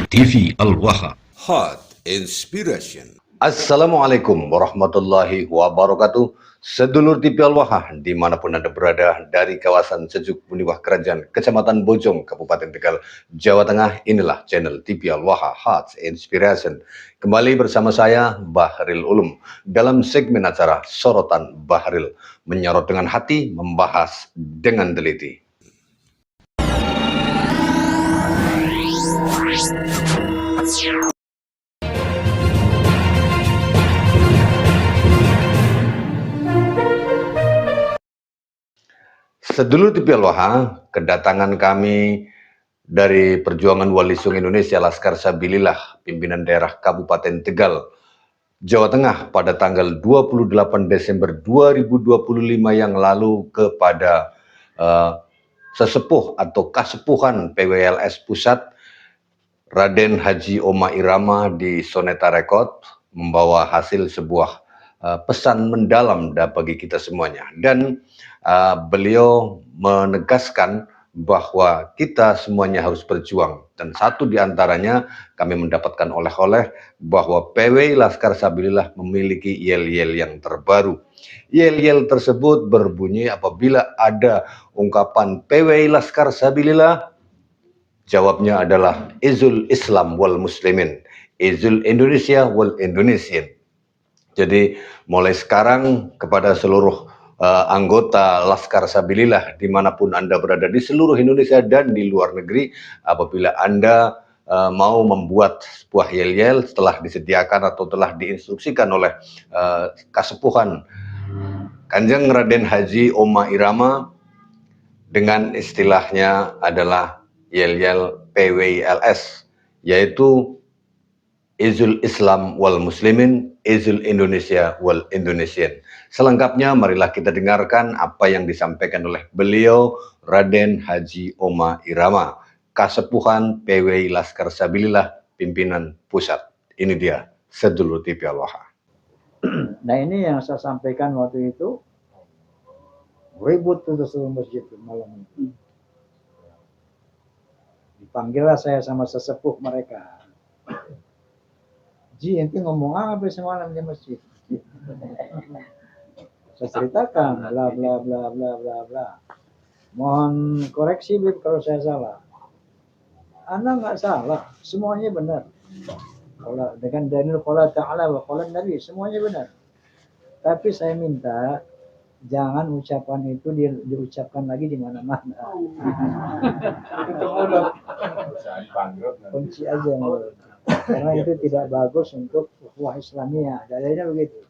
TV Al-Waha. Hot Inspiration. Assalamualaikum warahmatullahi wabarakatuh. Sedulur TV Al-Waha dimanapun Anda berada, dari kawasan Sejuk Muniwah Kerajaan, Kecamatan Bojong, Kabupaten Tegal, Jawa Tengah, inilah channel TV Al-Waha Hot Inspiration. Kembali bersama saya Bahril Ulum dalam segmen acara Sorotan Bahril, menyorot dengan hati, membahas dengan teliti. Sedulur TV Al-Waha, kedatangan kami dari Perjuangan Walisung Indonesia Laskar Sabilillah, pimpinan daerah Kabupaten Tegal, Jawa Tengah pada tanggal 28 Desember 2025 yang lalu kepada sesepuh atau kasepuhan PWLS Pusat Raden Haji Oma Irama di Soneta Record, membawa hasil sebuah pesan mendalam bagi kita semuanya. Dan beliau menegaskan bahwa kita semuanya harus berjuang, dan satu diantaranya kami mendapatkan oleh-oleh bahwa PW Laskar Sabilillah memiliki yel-yel yang terbaru. Yel-yel tersebut berbunyi apabila ada ungkapan PW Laskar Sabilillah, jawabnya adalah Izul Islam wal Muslimin, Izul Indonesia wal Indonesian. Jadi mulai sekarang kepada seluruh anggota Laskar Sabilillah dimanapun Anda berada di seluruh Indonesia dan di luar negeri, apabila Anda mau membuat sebuah yel-yel setelah disediakan atau telah diinstruksikan oleh kasepuhan Kanjeng Raden Haji Oma Irama, dengan istilahnya adalah yel-yel PWLS, yaitu Izul Islam wal Muslimin, Izul Indonesia wal Indonesian. Selengkapnya marilah kita dengarkan apa yang disampaikan oleh beliau Raden Haji Oma Irama, kasepuhan PW Laskar Sabilillah, pimpinan pusat. Ini dia sedulur TV Al-Waha. Nah, ini yang saya sampaikan waktu itu, ribut untuk seluruh masjid malam itu. Dipanggillah saya sama sesepuh mereka. Ji, ente ngomong apa semalam di masjid? Saya ceritakan, bla bla bla bla bla bla. Mohon koreksi Bib kalau saya salah. Anda nggak salah, semuanya benar. Kalau dengan dalil qala ta'ala wa qala Nabi, semuanya benar. Tapi saya minta jangan ucapan itu diucapkan lagi di mana-mana. Kunci aja mulut. Karena itu tidak bagus untuk ukhuwah Islamiyah. Dalilnya begitu.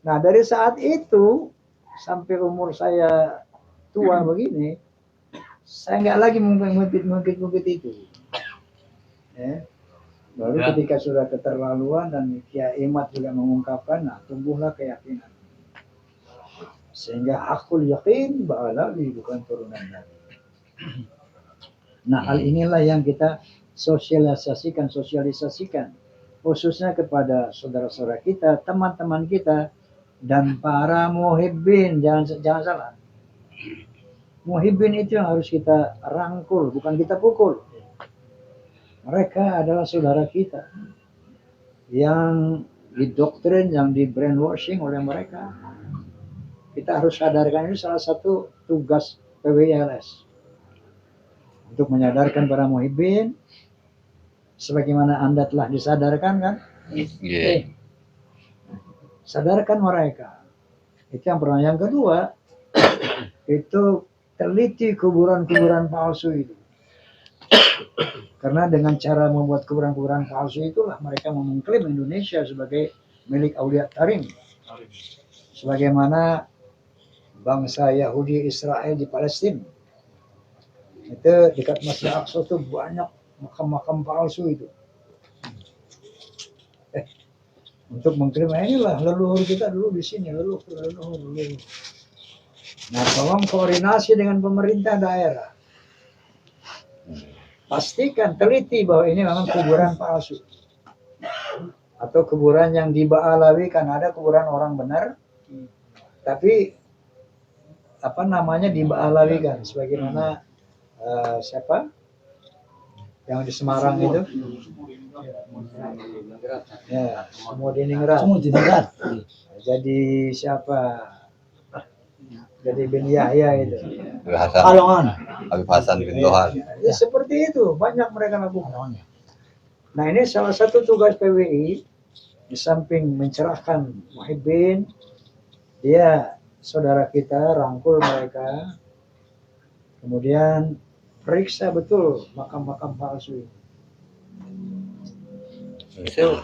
Nah, dari saat itu sampai umur saya tua begini, saya nggak lagi mengungkit itu. Ya. Baru ketika sudah keterlaluan dan Kiai Imat juga mengungkapkan, nah tumbuhlah keyakinan. Sehingga hakul yakin bahwa Nabi bukan turunan Nabi. Nah, hal inilah yang kita sosialisasikan khususnya kepada saudara-saudara kita, teman-teman kita, dan para muhibbin. Jangan salah, muhibbin itu yang harus kita rangkul, bukan kita pukul. Mereka adalah saudara kita yang didoktrin, yang di brainwashing oleh mereka. Kita harus sadarkan, ini salah satu tugas PWLS, untuk menyadarkan para muhibbin sebagaimana Anda telah disadarkan, kan? Yeah. Sadarkan mereka. Itu yang pertama. Yang kedua, itu teliti kuburan-kuburan palsu itu. Karena dengan cara membuat kuburan-kuburan palsu itulah mereka mengklaim Indonesia sebagai milik Aulia Tarim. Sebagaimana bangsa Yahudi Israel di Palestina. Itu dekat Masjid Aqsa itu banyak makam-makam palsu itu. Untuk mengklaim inilah leluhur kita dulu di sini, leluhur. Nah, tolong koordinasi dengan pemerintah daerah. Pastikan, teliti bahwa ini memang kuburan palsu. Atau kuburan yang diba'alawikan. Ada kuburan orang benar, tapi diba'alawikan. Sebagaimana yang di Semarang itu. Ya, semua diningrat. Jadi siapa? Jadi bin Yahya itu. Habib Hasan bin Lohan. Ya, seperti itu, banyak mereka lakukan. Nah, ini salah satu tugas PWI, di samping mencerahkan muhibbin, dia saudara kita, rangkul mereka, kemudian periksa betul makam-makam palsu ini. Itu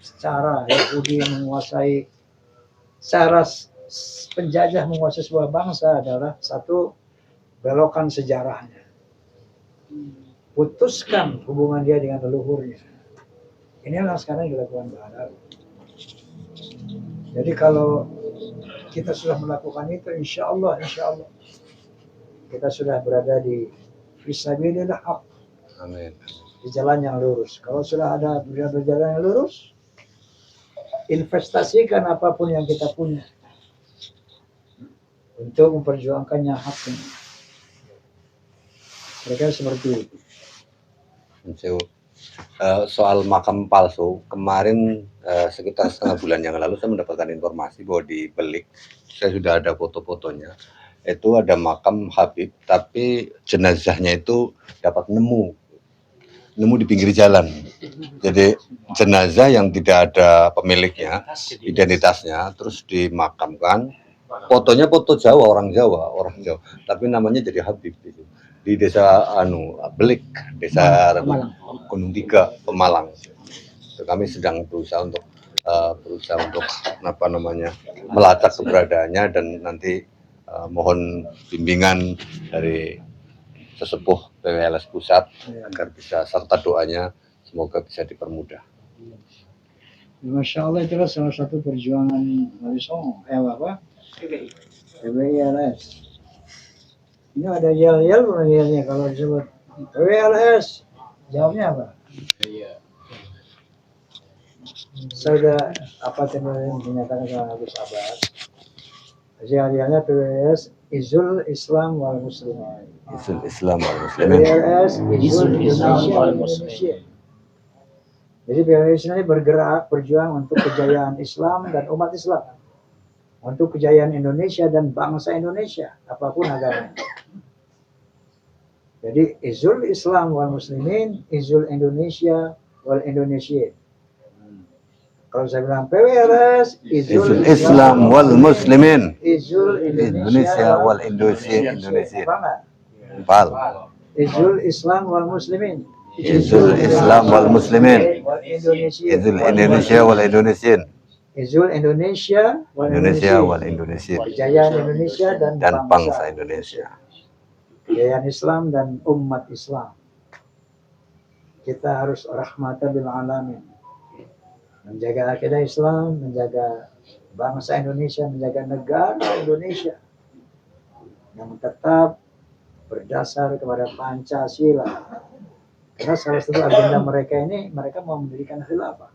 secara Yahudi menguasai, cara penjajah menguasai sebuah bangsa adalah satu, belokkan sejarahnya, putuskan hubungan dia dengan leluhurnya. Inilah sekarang dilakukan Barat. Jadi kalau kita sudah melakukan itu, insya Allah kita sudah berada di fisabilillah haq, Amin. di jalan yang lurus. Kalau sudah ada berjalan yang lurus, investasikan apapun yang kita punya untuk memperjuangkannya hak ini. Mereka seperti itu. Soal makam palsu, kemarin sekitar setengah bulan yang lalu saya mendapatkan informasi bahwa di Belik, saya sudah ada foto-fotonya, itu ada makam Habib, tapi jenazahnya itu dapat nemu di pinggir jalan. Jadi jenazah yang tidak ada pemiliknya, identitasnya, terus dimakamkan. Fotonya foto Jawa, orang Jawa, tapi namanya jadi Habib itu. Di desa Belik, desa Gunung Tiga, Pemalang. Kami sedang berusaha untuk melacak keberadaannya, dan nanti mohon bimbingan dari sesepuh PWLS Pusat agar bisa, serta doanya semoga bisa dipermudah. Masya Allah, itulah salah satu perjuangan PWLS. Ini ada yel-yel yelnya kalau disebut PWLS, jawabnya apa? Saya sudah menyatakan sama Agus Abbas. Yel-yelnya PWLS, Izul Islam wal Muslimin. Izul Islam wal Muslimin. PWLS, Izul Indonesia wal Muslimin. Jadi PWLS ini bergerak, berjuang untuk kejayaan Islam dan umat Islam, untuk kejayaan Indonesia dan bangsa Indonesia, apapun agamanya. Jadi Izul Islam wal Muslimin, Izul Indonesia wal Indonesiin. Kalau saya bilang PWLS, Izul Islam wal Muslimin, Izul Indonesia wal Indonesiin. Pal. Izul Islam wal Muslimin, Izul Islam wal Muslimin, Izul Indonesia wal Indonesiin. Izul Indonesia wal Indonesiin. Kejayaan Indonesia dan bangsa Indonesia. Kejayaan Islam dan umat Islam. Kita harus rahmatan lil alamin. Menjaga akidah Islam, menjaga bangsa Indonesia, menjaga negara Indonesia yang tetap berdasar kepada Pancasila. Karena salah satu agenda mereka ini, mereka mau mendirikan khilafah.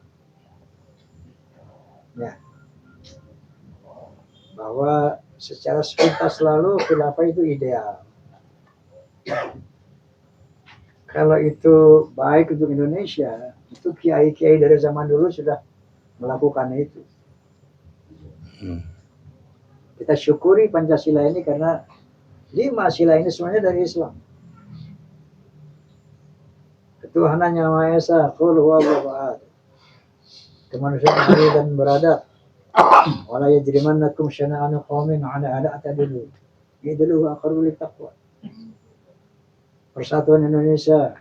Ya. Bahwa secara sepintas lalu khilafah itu ideal. Kalau itu baik untuk Indonesia, itu kiai-kiai dari zaman dulu sudah melakukan itu. Kita syukuri Pancasila ini karena 5 sila ini semuanya dari Islam. Ketuhanan yang Maha Esa, Qul huwallahu ahad. Kemanusiaan adil dan beradab. Wala yajrimannakum syana'anu qaumin 'ala alla ta'dilu. I'dilu aqrabu littaqwa. Persatuan Indonesia,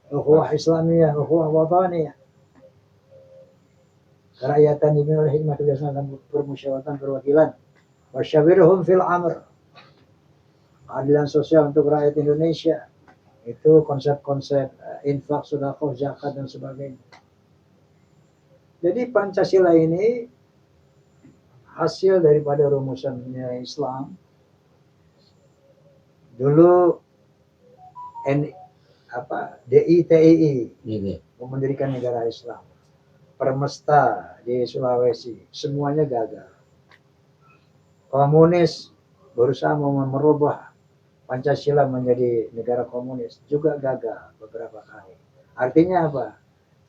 ukhuwah Islamiyah, ukhuwah wataniyah. Kerakyatan dipimpin oleh hikmah kebiasaan dan permusyawaratan perwakilan. Wasyawirhum fil amr. Keadilan sosial untuk rakyat Indonesia. Itu konsep-konsep infak, sedekah, zakat dan sebagainya. Jadi Pancasila ini hasil daripada rumusannya Islam. Dulu DITII mendirikan negara Islam. Permesta di Sulawesi, semuanya gagal. Komunis berusaha merubah Pancasila menjadi negara komunis, juga gagal beberapa kali. Artinya apa?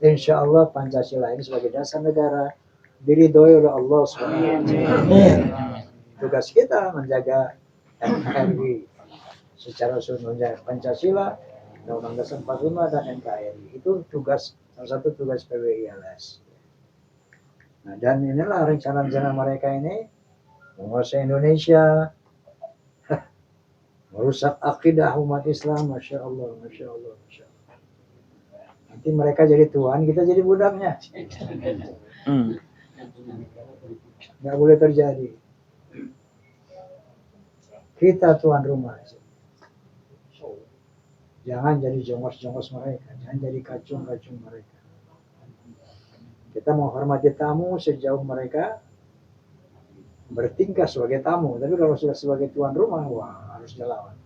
Insya Allah Pancasila ini sebagai dasar negara diridhoi oleh Allah SWT. Tugas kita menjaga NKRI secara usulnya Pancasila, Undang-Undang Dasar 45 dan NKRI. Itu tugas, salah satu tugas PWI-LS. Nah, dan inilah rencana-rencana mereka ini menguasai Indonesia, merusak akidah umat Islam. Masya Allah, Masya Allah, Masya Allah. Nanti mereka jadi tuan, kita jadi budaknya. Nggak boleh terjadi. Kita tuan rumah. Jangan jadi jongos-jongos mereka, jangan jadi kacung-kacung mereka. Kita menghormati tamu sejauh mereka bertingkah sebagai tamu, tapi kalau sudah sebagai tuan rumah, wah harus dilawan.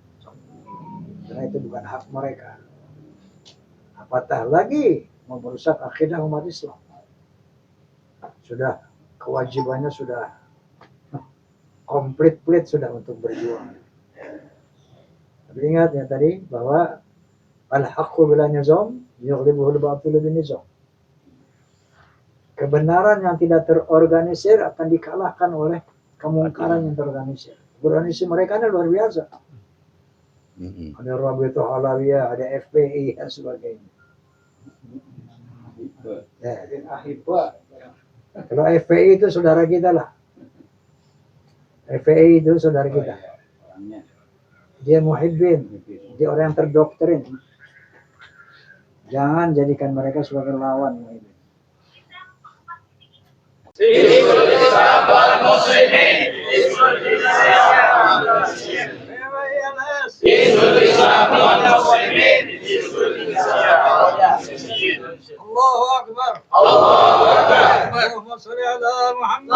Karena itu bukan hak mereka. Apatah lagi mau merusak akidah umat Islam. Sudah kewajibannya sudah komplit sudah untuk berjuang. Tapi ingat ya tadi bahwa al-haqqu bila nizam yughlibuhu al-batilu bin nizam. Kebenaran yang tidak terorganisir akan dikalahkan oleh kemungkaran yang terorganisir. Organisasi mereka ini luar biasa. Ada Rabitul Alawiyah, ada FPI dan sebagainya. Ya. Kalau FPI itu saudara kita lah. FPI itu saudara kita. Dia muhibbin, dia orang yang terdoktrin. Jangan jadikan mereka sebagai lawan muhibbin. Allahu Akbar. Allahumma shalli ala Muhammad.